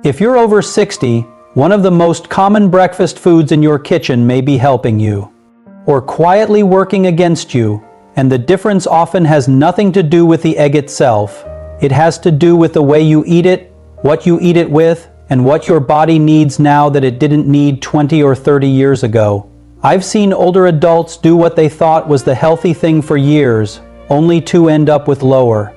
If you're over 60, one of the most common breakfast foods in your kitchen may be helping you, or quietly working against you, and the difference often has nothing to do with the egg itself. It has to do with the way you eat it, what you eat it with, and what your body needs now that it didn't need 20 or 30 years ago. I've seen older adults do what they thought was the healthy thing for years, only to end up with lower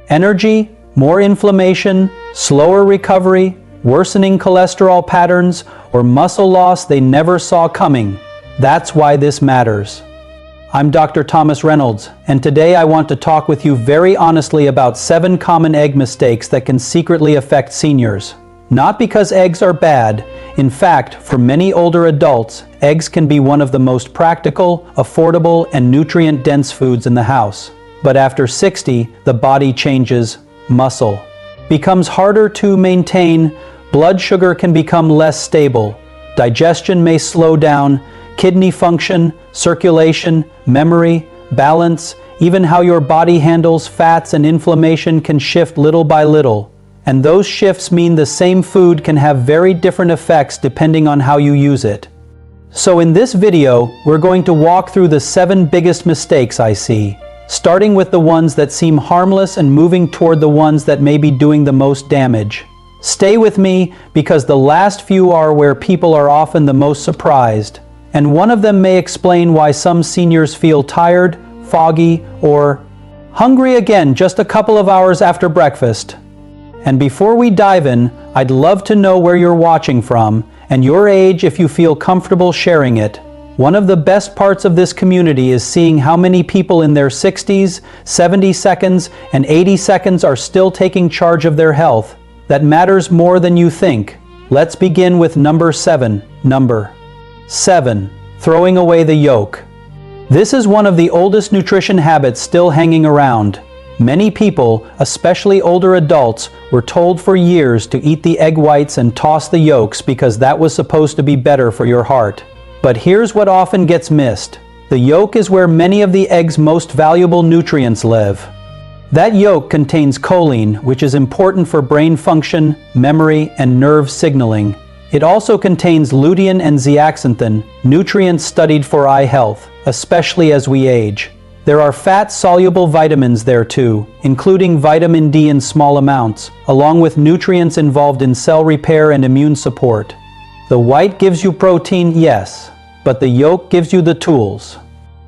energy, more inflammation, slower recovery, worsening cholesterol patterns, or muscle loss they never saw coming. That's why this matters. I'm Dr. Thomas Reynolds, and today I want to talk with you very honestly about 7 common egg mistakes that can secretly affect seniors. Not because eggs are bad. In fact, for many older adults, eggs can be one of the most practical, affordable, and nutrient-dense foods in the house. But after 60, the body changes, muscle becomes harder to maintain, blood sugar can become less stable, digestion may slow down, kidney function, circulation, memory, balance, even how your body handles fats and inflammation can shift little by little. And those shifts mean the same food can have very different effects depending on how you use it. So in this video, we're going to walk through the 7 biggest mistakes I see, starting with the ones that seem harmless and moving toward the ones that may be doing the most damage. Stay with me because the last few are where people are often the most surprised, and one of them may explain why some seniors feel tired, foggy, or hungry again just a couple of hours after breakfast. And before we dive in, I'd love to know where you're watching from and your age if you feel comfortable sharing it. One of the best parts of this community is seeing how many people in their 60s, 70 seconds, and 80 seconds are still taking charge of their health. That matters more than you think. Let's begin with number 7. Number 7. Throwing away the yolk. This is one of the oldest nutrition habits still hanging around. Many people, especially older adults, were told for years to eat the egg whites and toss the yolks because that was supposed to be better for your heart. But here's what often gets missed. The yolk is where many of the egg's most valuable nutrients live. That yolk contains choline, which is important for brain function, memory, and nerve signaling. It also contains lutein and zeaxanthin, nutrients studied for eye health, especially as we age. There are fat-soluble vitamins there too, including vitamin D in small amounts, along with nutrients involved in cell repair and immune support. The white gives you protein, yes, but the yolk gives you the tools.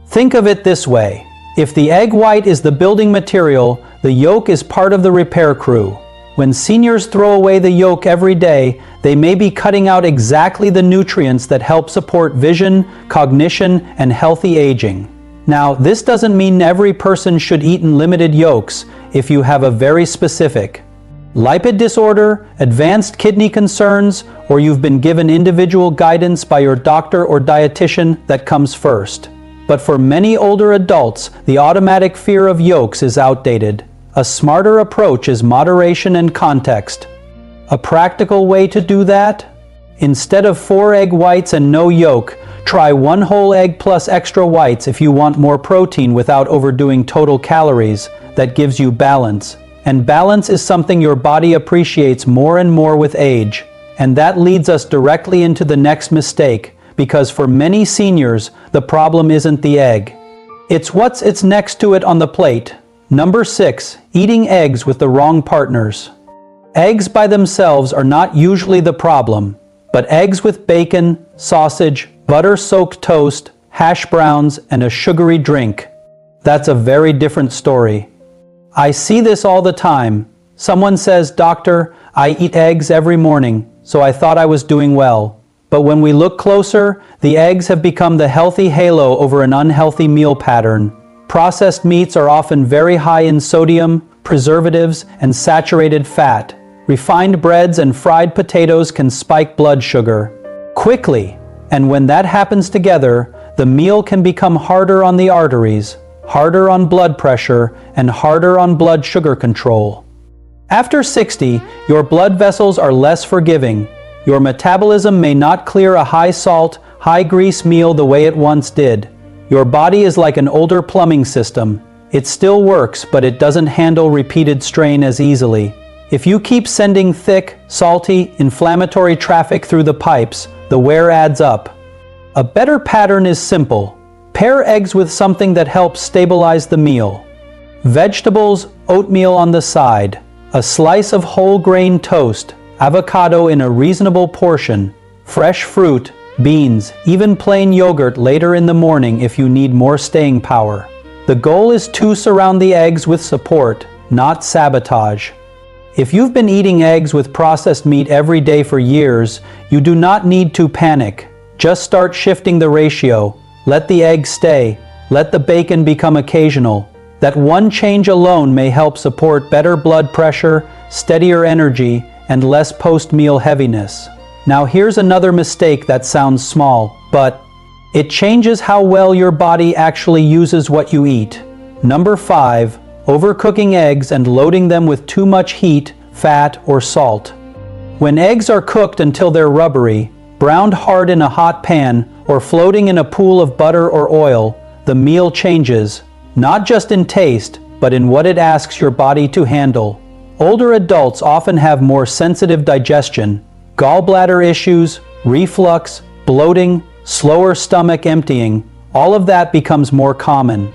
Think of it this way. If the egg white is the building material, the yolk is part of the repair crew. When seniors throw away the yolk every day, they may be cutting out exactly the nutrients that help support vision, cognition, and healthy aging. Now, this doesn't mean every person should eat unlimited yolks if you have a very specific lipid disorder, advanced kidney concerns, or you've been given individual guidance by your doctor or dietitian. That comes first. But for many older adults, the automatic fear of yolks is outdated. A smarter approach is moderation and context. A practical way to do that? Instead of 4 egg whites and no yolk, try 1 whole egg plus extra whites if you want more protein without overdoing total calories. That gives you balance. And balance is something your body appreciates more and more with age. And that leads us directly into the next mistake, because for many seniors, the problem isn't the egg. It's what's next to it on the plate. Number 6. Eating eggs with the wrong partners. Eggs by themselves are not usually the problem, but eggs with bacon, sausage, butter-soaked toast, hash browns, and a sugary drink. That's a very different story. I see this all the time. Someone says, "Doctor, I eat eggs every morning, so I thought I was doing well." But when we look closer, the eggs have become the healthy halo over an unhealthy meal pattern. Processed meats are often very high in sodium, preservatives, and saturated fat. Refined breads and fried potatoes can spike blood sugar quickly. And when that happens together, the meal can become harder on the arteries, harder on blood pressure, and harder on blood sugar control. After 60, your blood vessels are less forgiving. Your metabolism may not clear a high-salt, high-grease meal the way it once did. Your body is like an older plumbing system. It still works, but it doesn't handle repeated strain as easily. If you keep sending thick, salty, inflammatory traffic through the pipes, the wear adds up. A better pattern is simple. Pair eggs with something that helps stabilize the meal. Vegetables, oatmeal on the side, a slice of whole grain toast, avocado in a reasonable portion, fresh fruit, beans, even plain yogurt later in the morning if you need more staying power. The goal is to surround the eggs with support, not sabotage. If you've been eating eggs with processed meat every day for years, you do not need to panic. Just start shifting the ratio. Let the eggs stay. Let the bacon become occasional. That one change alone may help support better blood pressure, steadier energy, and less post-meal heaviness. Now here's another mistake that sounds small, but it changes how well your body actually uses what you eat. Number 5. Overcooking eggs and loading them with too much heat, fat, or salt. When eggs are cooked until they're rubbery, browned hard in a hot pan, or floating in a pool of butter or oil, the meal changes, not just in taste, but in what it asks your body to handle. Older adults often have more sensitive digestion, gallbladder issues, reflux, bloating, slower stomach emptying. All of that becomes more common.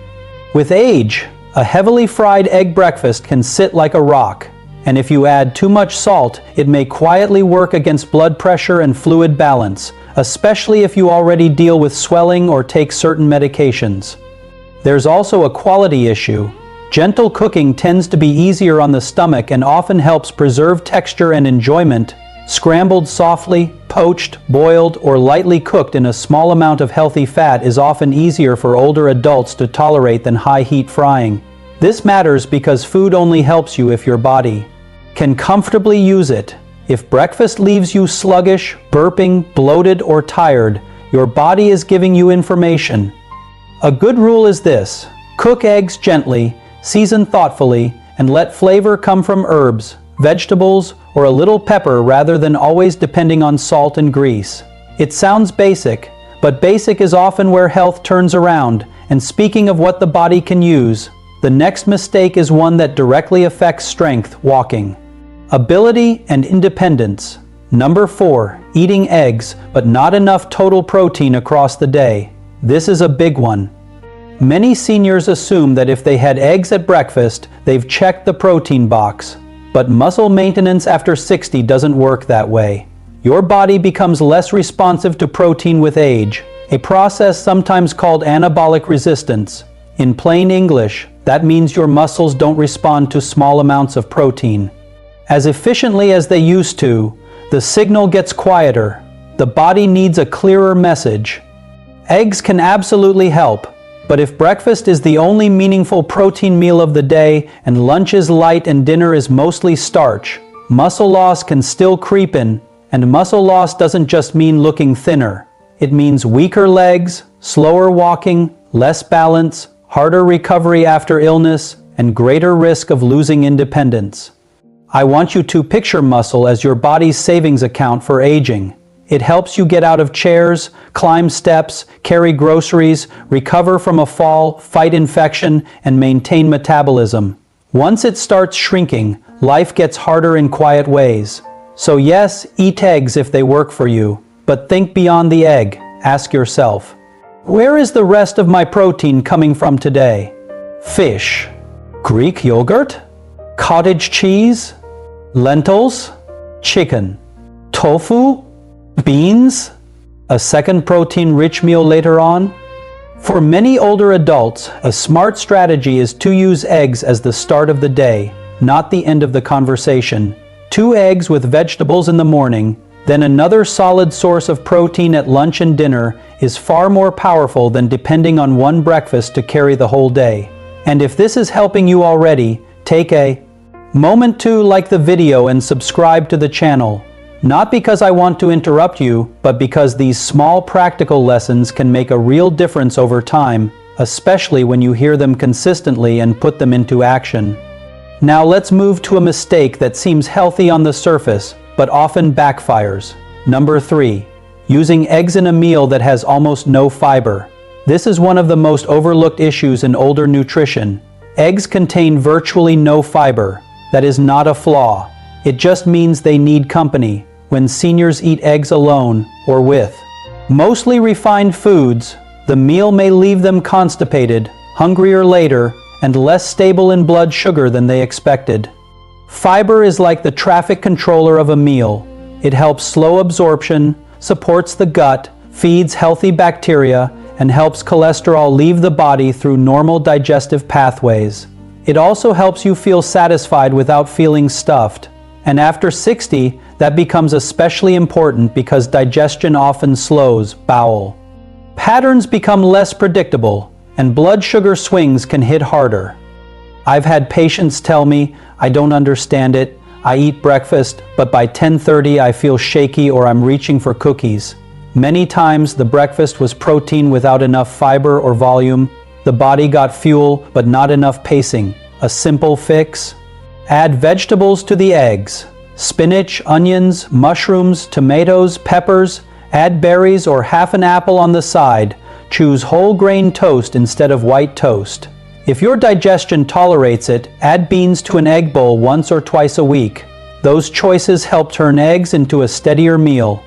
With age, a heavily fried egg breakfast can sit like a rock, and if you add too much salt, it may quietly work against blood pressure and fluid balance, especially if you already deal with swelling or take certain medications. There's also a quality issue. Gentle cooking tends to be easier on the stomach and often helps preserve texture and enjoyment. Scrambled softly, poached, boiled, or lightly cooked in a small amount of healthy fat is often easier for older adults to tolerate than high-heat frying. This matters because food only helps you if your body can comfortably use it. If breakfast leaves you sluggish, burping, bloated, or tired, your body is giving you information. A good rule is this: cook eggs gently, season thoughtfully, and let flavor come from herbs, vegetables, or a little pepper rather than always depending on salt and grease. It sounds basic, but basic is often where health turns around. And speaking of what the body can use, the next mistake is one that directly affects strength: walking, ability, and independence. Number 4, eating eggs, but not enough total protein across the day. This is a big one. Many seniors assume that if they had eggs at breakfast, they've checked the protein box. But muscle maintenance after 60 doesn't work that way. Your body becomes less responsive to protein with age, a process sometimes called anabolic resistance. In plain English, that means your muscles don't respond to small amounts of protein as efficiently as they used to. The signal gets quieter. The body needs a clearer message. Eggs can absolutely help, but if breakfast is the only meaningful protein meal of the day and lunch is light and dinner is mostly starch, muscle loss can still creep in. And muscle loss doesn't just mean looking thinner. It means weaker legs, slower walking, less balance, harder recovery after illness, and greater risk of losing independence. I want you to picture muscle as your body's savings account for aging. It helps you get out of chairs, climb steps, carry groceries, recover from a fall, fight infection, and maintain metabolism. Once it starts shrinking, life gets harder in quiet ways. So yes, eat eggs if they work for you, but think beyond the egg. Ask yourself, where is the rest of my protein coming from today? Fish, Greek yogurt, cottage cheese, lentils, chicken, tofu, beans, a second protein-rich meal later on? For many older adults, a smart strategy is to use eggs as the start of the day, not the end of the conversation. 2 eggs with vegetables in the morning, then another solid source of protein at lunch and dinner is far more powerful than depending on one breakfast to carry the whole day. And if this is helping you already, take a moment to like the video and subscribe to the channel. Not because I want to interrupt you, but because these small practical lessons can make a real difference over time, especially when you hear them consistently and put them into action. Now let's move to a mistake that seems healthy on the surface, but often backfires. Number 3, using eggs in a meal that has almost no fiber. This is one of the most overlooked issues in older nutrition. Eggs contain virtually no fiber. That is not a flaw. It just means they need company when seniors eat eggs alone or with mostly refined foods. The meal may leave them constipated, hungrier later, and less stable in blood sugar than they expected. Fiber is like the traffic controller of a meal. It helps slow absorption, supports the gut, feeds healthy bacteria, and helps cholesterol leave the body through normal digestive pathways. It also helps you feel satisfied without feeling stuffed. And after 60, that becomes especially important because digestion often slows bowel. Patterns become less predictable, and blood sugar swings can hit harder. I've had patients tell me, "I don't understand it. I eat breakfast, but by 10:30 I feel shaky or I'm reaching for cookies." Many times the breakfast was protein without enough fiber or volume. The body got fuel, but not enough pacing. A simple fix? Add vegetables to the eggs. Spinach, onions, mushrooms, tomatoes, peppers. Add berries or half an apple on the side. Choose whole grain toast instead of white toast. If your digestion tolerates it, add beans to an egg bowl once or twice a week. Those choices help turn eggs into a steadier meal.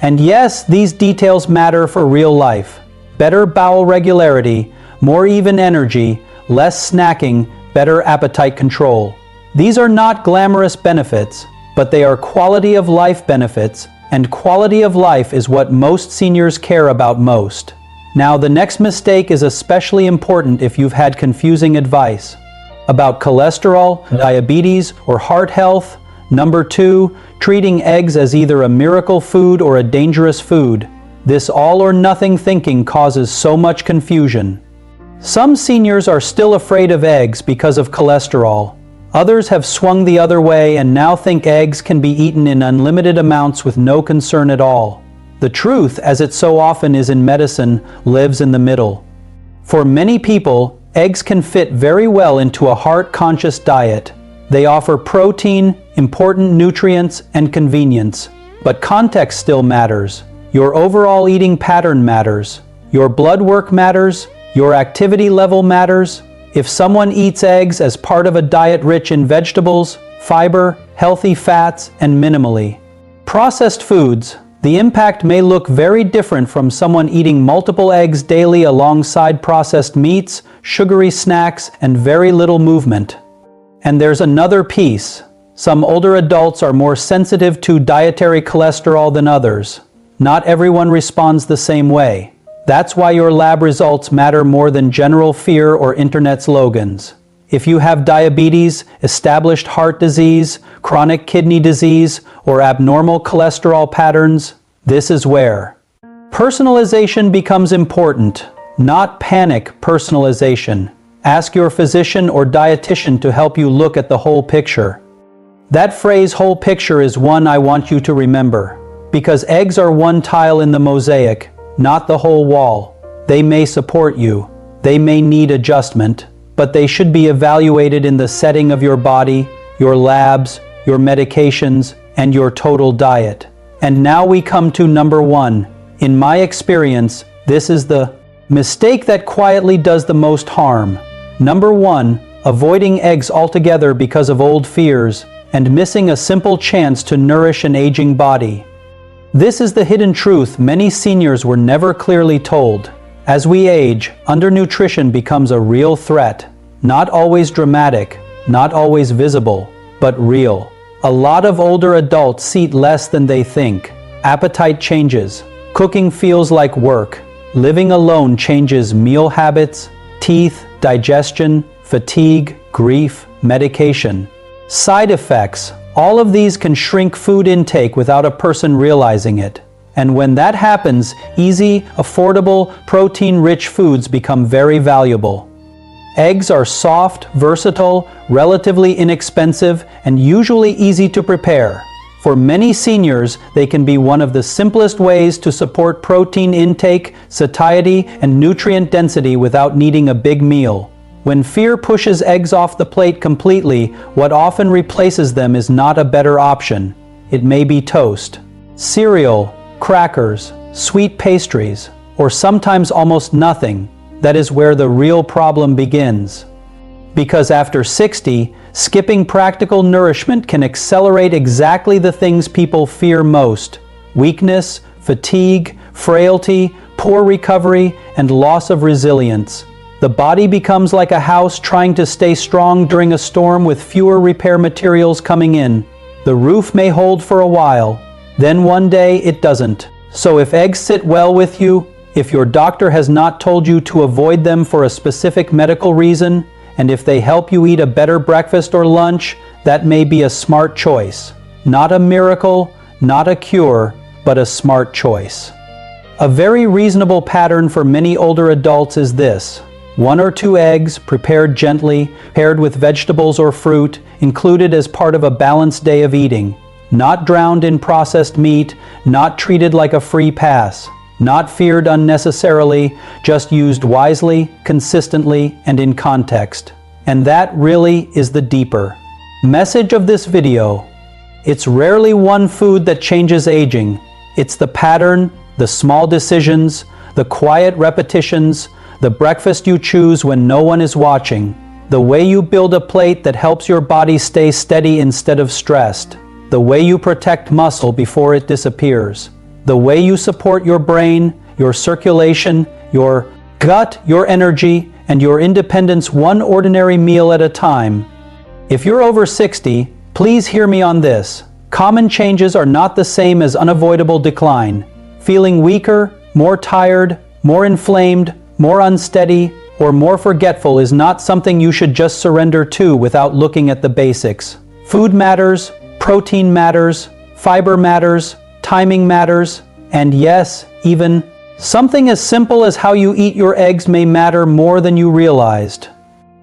And yes, these details matter for real life. Better bowel regularity, more even energy, less snacking, better appetite control. These are not glamorous benefits, but they are quality of life benefits, and quality of life is what most seniors care about most. Now, the next mistake is especially important if you've had confusing advice about cholesterol, diabetes, or heart health. Number 2, treating eggs as either a miracle food or a dangerous food. This all or nothing thinking causes so much confusion. Some seniors are still afraid of eggs because of cholesterol. Others have swung the other way and now think eggs can be eaten in unlimited amounts with no concern at all. The truth, as it so often is in medicine, lives in the middle. For many people, eggs can fit very well into a heart-conscious diet. They offer protein, important nutrients, and convenience. But context still matters. Your overall eating pattern matters. Your blood work matters. Your activity level matters. If someone eats eggs as part of a diet rich in vegetables, fiber, healthy fats, and minimally processed foods, the impact may look very different from someone eating multiple eggs daily alongside processed meats, sugary snacks, and very little movement. And there's another piece. Some older adults are more sensitive to dietary cholesterol than others. Not everyone responds the same way. That's why your lab results matter more than general fear or internet slogans. If you have diabetes, established heart disease, chronic kidney disease, or abnormal cholesterol patterns, this is where personalization becomes important, not panic personalization. Ask your physician or dietitian to help you look at the whole picture. That phrase, whole picture, is one I want you to remember, because eggs are one tile in the mosaic, not the whole wall. They may support you, they may need adjustment, but they should be evaluated in the setting of your body, your labs, your medications, and your total diet. And now we come to number 1. In my experience, this is the mistake that quietly does the most harm. Number 1, avoiding eggs altogether because of old fears and missing a simple chance to nourish an aging body. This is the hidden truth many seniors were never clearly told. As we age, undernutrition becomes a real threat. Not always dramatic, not always visible, but real. A lot of older adults eat less than they think. Appetite changes. Cooking feels like work. Living alone changes meal habits, teeth, digestion, fatigue, grief, medication. Side effects. All of these can shrink food intake without a person realizing it. And when that happens, easy, affordable, protein-rich foods become very valuable. Eggs are soft, versatile, relatively inexpensive, and usually easy to prepare. For many seniors, they can be one of the simplest ways to support protein intake, satiety, and nutrient density without needing a big meal. When fear pushes eggs off the plate completely, what often replaces them is not a better option. It may be toast, cereal, crackers, sweet pastries, or sometimes almost nothing. That is where the real problem begins. Because after 60, Skipping practical nourishment can accelerate exactly the things people fear most: weakness, fatigue, frailty, poor recovery, and loss of resilience. The body becomes like a house trying to stay strong during a storm with fewer repair materials coming in. The roof may hold for a while, then one day it doesn't. So if eggs sit well with you, if your doctor has not told you to avoid them for a specific medical reason, and if they help you eat a better breakfast or lunch, that may be a smart choice. Not a miracle, not a cure, but a smart choice. A very reasonable pattern for many older adults is this: 1 or 2 eggs, prepared gently, paired with vegetables or fruit, included as part of a balanced day of eating. Not drowned in processed meat, not treated like a free pass, not feared unnecessarily, just used wisely, consistently, and in context. And that really is the deeper message of this video. It's rarely one food that changes aging. It's the pattern, the small decisions, the quiet repetitions, the breakfast you choose when no one is watching, the way you build a plate that helps your body stay steady instead of stressed, the way you protect muscle before it disappears, the way you support your brain, your circulation, your gut, your energy, and your independence one ordinary meal at a time. If you're over 60, please hear me on this. Common changes are not the same as unavoidable decline. Feeling weaker, more tired, more inflamed, more unsteady, or more forgetful is not something you should just surrender to without looking at the basics. Food matters, protein matters, fiber matters, timing matters, and yes, even something as simple as how you eat your eggs may matter more than you realized.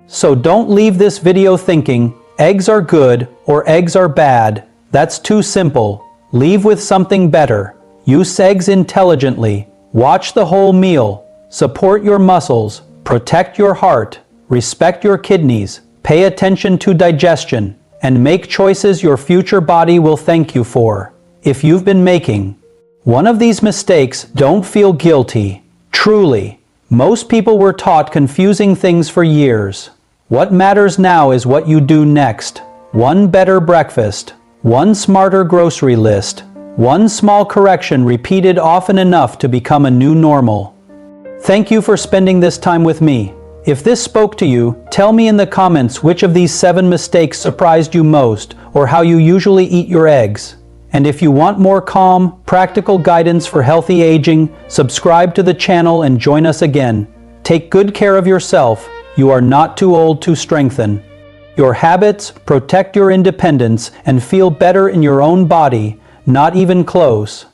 So don't leave this video thinking, eggs are good or eggs are bad. That's too simple. Leave with something better. Use eggs intelligently. Watch the whole meal. Support your muscles. Protect your heart. Respect your kidneys. Pay attention to digestion. And make choices your future body will thank you for. If you've been making one of these mistakes, don't feel guilty. Truly, most people were taught confusing things for years. What matters now is what you do next. One better breakfast. One smarter grocery list. One small correction repeated often enough to become a new normal. Thank you for spending this time with me. If this spoke to you, tell me in the comments which of these 7 mistakes surprised you most, or how you usually eat your eggs. And if you want more calm, practical guidance for healthy aging, subscribe to the channel and join us again. Take good care of yourself. You are not too old to strengthen your habits, protect your independence, and feel better in your own body, not even close.